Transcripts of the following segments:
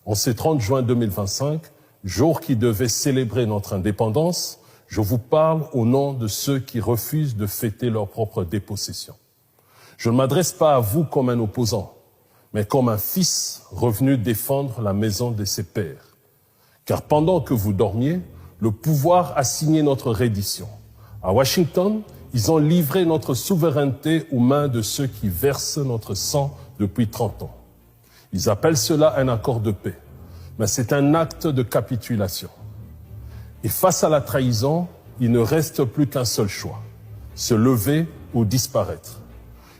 En ce 30 juin 2025, jour qui devait célébrer notre indépendance, je vous parle au nom de ceux qui refusent de fêter leur propre dépossession. Je ne m'adresse pas à vous comme un opposant, mais comme un fils revenu défendre la maison de ses pères. Car pendant que vous dormiez, le pouvoir a signé notre reddition. À Washington, ils ont livré notre souveraineté aux mains de ceux qui versent notre sang depuis 30 ans. Ils appellent cela un accord de paix, mais c'est un acte de capitulation. Et face à la trahison, il ne reste plus qu'un seul choix, se lever ou disparaître.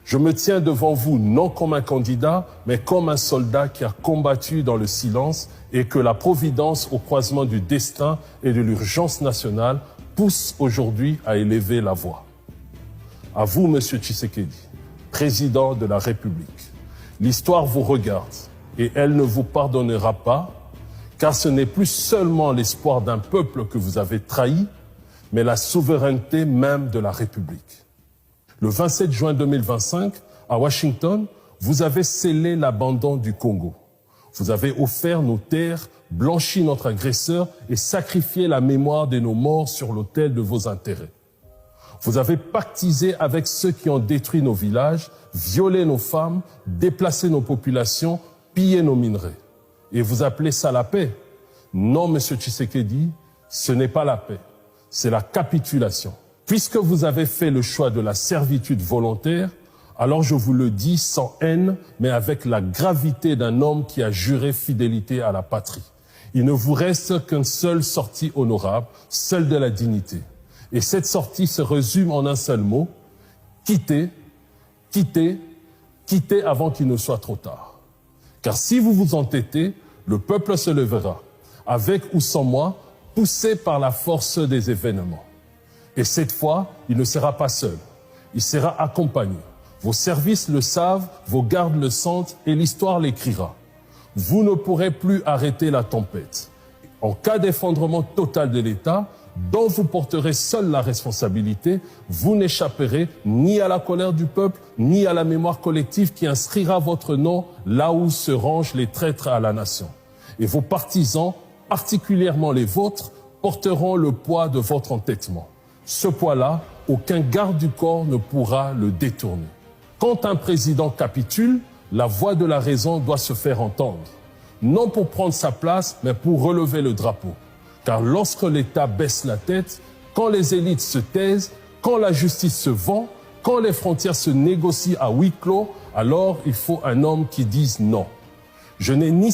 Je me tiens devant vous non comme un candidat, mais comme un soldat qui a combattu dans le silence et que la providence au croisement du destin et de l'urgence nationale pousse aujourd'hui à élever la voix. À vous, Monsieur Tshisekedi, président de la République, l'histoire vous regarde et elle ne vous pardonnera pas, car ce n'est plus seulement l'espoir d'un peuple que vous avez trahi, mais la souveraineté même de la République. Le 27 juin 2025, à Washington, vous avez scellé l'abandon du Congo. Vous avez offert nos terres, blanchi notre agresseur et sacrifié la mémoire de nos morts sur l'autel de vos intérêts. Vous avez pactisé avec ceux qui ont détruit nos villages, violé nos femmes, déplacé nos populations, pillé nos minerais. Et vous appelez ça la paix? Non, Monsieur Tshisekedi, ce n'est pas la paix, c'est la capitulation. Puisque vous avez fait le choix de la servitude volontaire, alors je vous le dis sans haine, mais avec la gravité d'un homme qui a juré fidélité à la patrie. Il ne vous reste qu'une seule sortie honorable, celle de la dignité. Et cette sortie se résume en un seul mot, quittez, quittez, quittez avant qu'il ne soit trop tard. Car si vous vous entêtez, le peuple se lèvera, avec ou sans moi, poussé par la force des événements. Et cette fois, il ne sera pas seul, il sera accompagné. Vos services le savent, vos gardes le sentent et l'histoire l'écrira. Vous ne pourrez plus arrêter la tempête. En cas d'effondrement total de l'État, dont vous porterez seul la responsabilité, vous n'échapperez ni à la colère du peuple, ni à la mémoire collective qui inscrira votre nom là où se rangent les traîtres à la nation. Et vos partisans, particulièrement les vôtres, porteront le poids de votre entêtement. Ce poids-là, aucun garde du corps ne pourra le détourner. Quand un président capitule, la voix de la raison doit se faire entendre. Non pour prendre sa place, mais pour relever le drapeau. Car lorsque l'État baisse la tête, quand les élites se taisent, quand la justice se vend, quand les frontières se négocient à huis clos, alors il faut un homme qui dise non. Je n'ai ni